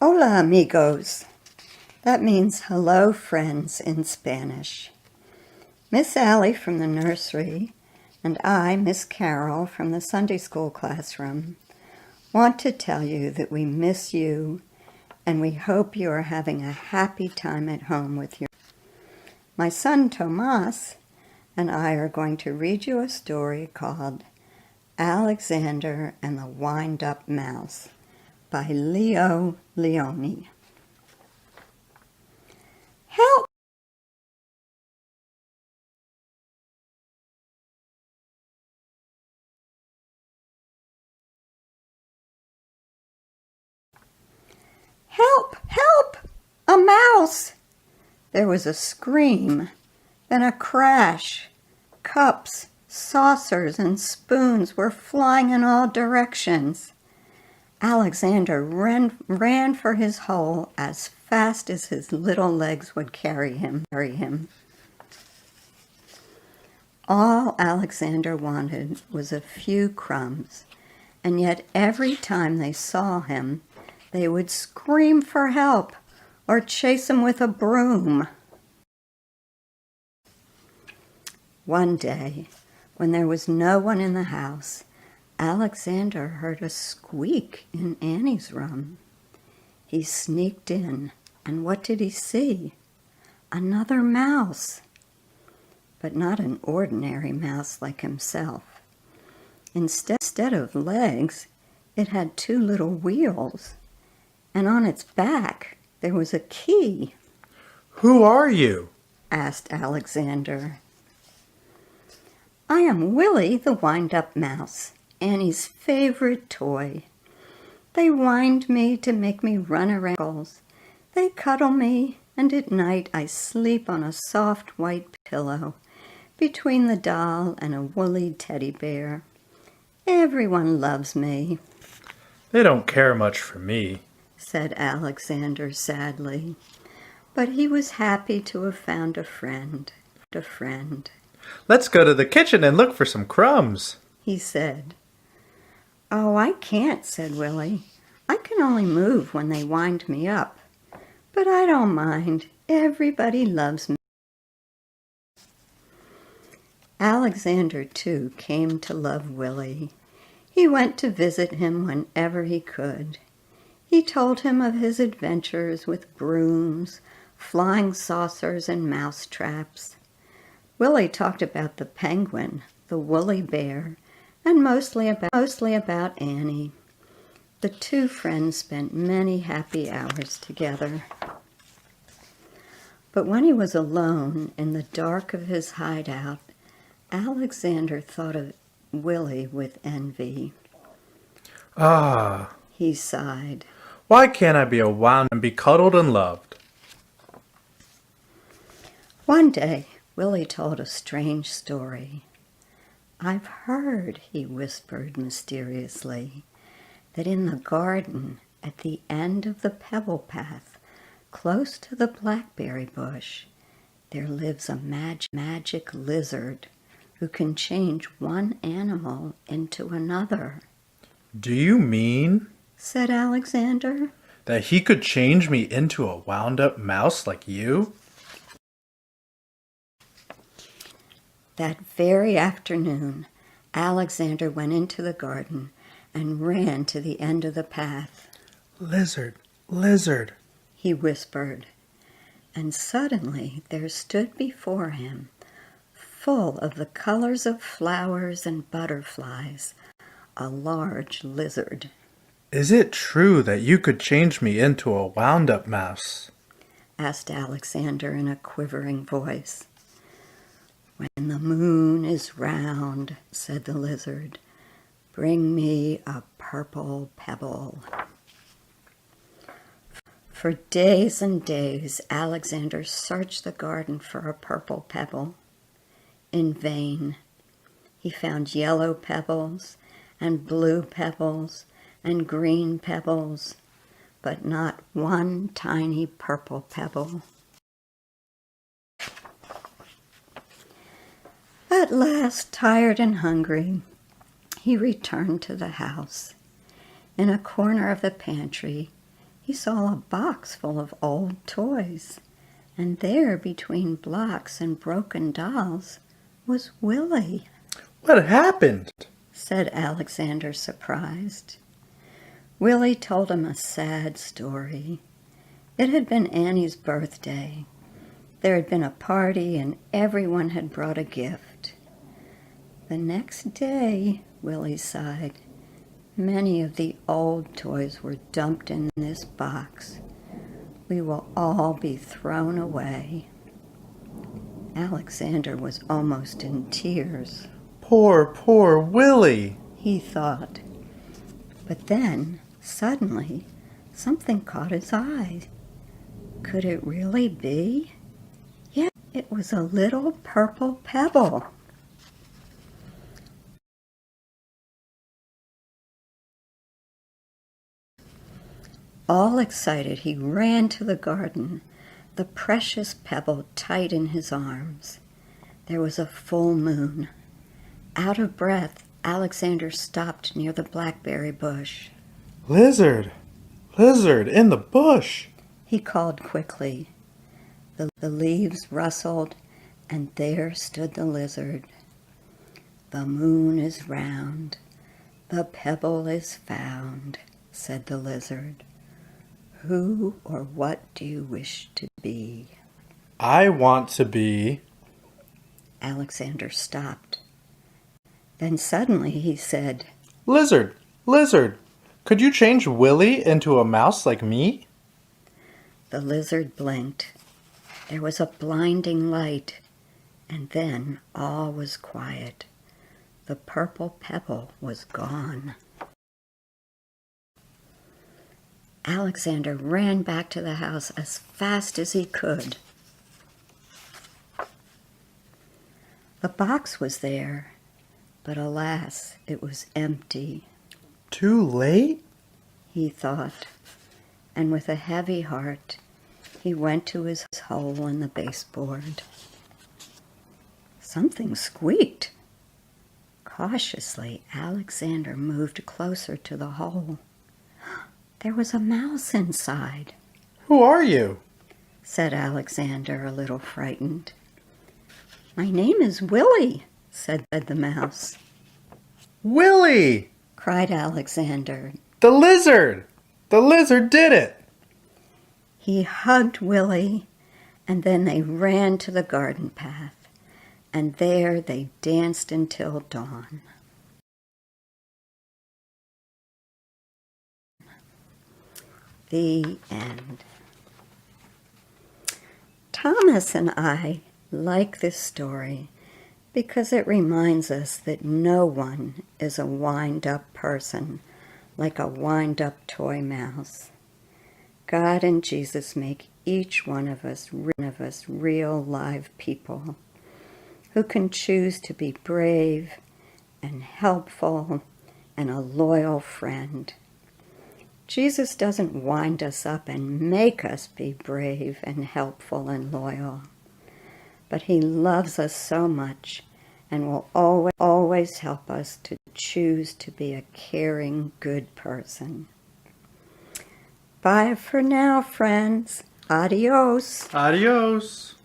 Hola, amigos. That means hello, friends in Spanish. Miss Allie from the nursery and I, Miss Carol from the Sunday school classroom, want to tell you that we miss you and we hope you are having a happy time at home with your. My son Tomas and I are going to read you a story called Alexander and the Wind-Up Mouse by Leo Lionni. Help! Help! Help! A mouse! There was a scream, then a crash. Cups, saucers, and spoons were flying in all directions. Alexander ran for his hole as fast as his little legs would carry him. All Alexander wanted was a few crumbs, and yet every time they saw him, they would scream for help or chase him with a broom. One day, when there was no one in the house, Alexander heard a squeak in Annie's room. He sneaked in, and what did he see? Another mouse. But not an ordinary mouse like himself. Instead of legs, it had two little wheels, and on its back there was a key. "Who are you?" asked Alexander. I am Willie the Wind-Up Mouse, Annie's favorite toy. They wind me to make me run around. They cuddle me, and at night I sleep on a soft white pillow between the doll and a woolly teddy bear. Everyone loves me. "They don't care much for me," said Alexander sadly. But he was happy to have found a friend. "Let's go to the kitchen and look for some crumbs," he said. Oh, I can't, said Willie. I can only move when they wind me up. But I don't mind. Everybody loves me. Alexander, too, came to love Willie. He went to visit him whenever he could. He told him of his adventures with brooms, flying saucers, and mouse traps. Willie talked about the penguin, the woolly bear, and mostly about Annie. The two friends spent many happy hours together. But when he was alone in the dark of his hideout, Alexander thought of Willie with envy. "Ah," he sighed. "Why can't I be a wound and be cuddled and loved?" One day, Willie told a strange story. I've heard, he whispered mysteriously, that in the garden at the end of the pebble path, close to the blackberry bush, there lives a magic lizard who can change one animal into another. "Do you mean," said Alexander, "that he could change me into a wound-up mouse like you?" That very afternoon, Alexander went into the garden and ran to the end of the path. "Lizard, lizard," he whispered, and suddenly there stood before him, full of the colors of flowers and butterflies, a large lizard. "Is it true that you could change me into a wound-up mouse?" asked Alexander in a quivering voice. When the moon is round, said the lizard, bring me a purple pebble. For days and days, Alexander searched the garden for a purple pebble. In vain. He found yellow pebbles and blue pebbles and green pebbles, but not one tiny purple pebble. At last, tired and hungry, he returned to the house. In a corner of the pantry, he saw a box full of old toys, and there between blocks and broken dolls was Willie. What happened? Said Alexander, surprised. Willie told him a sad story. It had been Annie's birthday. There had been a party and everyone had brought a gift. The next day, Willie sighed, many of the old toys were dumped in this box. We will all be thrown away. Alexander was almost in tears. Poor Willie, He thought. But then, suddenly, something caught his eye. Could it really be? Yes, it was a little purple pebble. All excited, he ran to the garden, the precious pebble tight in his arms. There was a full moon. Out of breath, Alexander stopped near the blackberry bush. Lizard in the bush. He called quickly. The leaves rustled, and there stood the lizard. The moon is round, the pebble is found, said the lizard. Who or what do you wish to be? I want to be... Alexander stopped. Then suddenly he said, Lizard, could you change Willie into a mouse like me? The lizard blinked. There was a blinding light, and then all was quiet. The purple pebble was gone. Alexander ran back to the house as fast as he could. The box was there, but alas, it was empty. Too late? He thought, and with a heavy heart, he went to his hole in the baseboard. Something squeaked. Cautiously, Alexander moved closer to the hole. There was a mouse inside. Who are you? Said Alexander, a little frightened. My name is Willie, said the mouse. Willie! Cried Alexander. The lizard! The lizard did it! He hugged Willie, and then they ran to the garden path, and there they danced until dawn. The end. Thomas and I like this story because it reminds us that no one is a wind-up person like a wind-up toy mouse. God and Jesus make each one of us real live people who can choose to be brave and helpful and a loyal friend. Jesus doesn't wind us up and make us be brave and helpful and loyal, but he loves us so much and will always help us to choose to be a caring, good person. Bye for now, friends. Adios. Adios.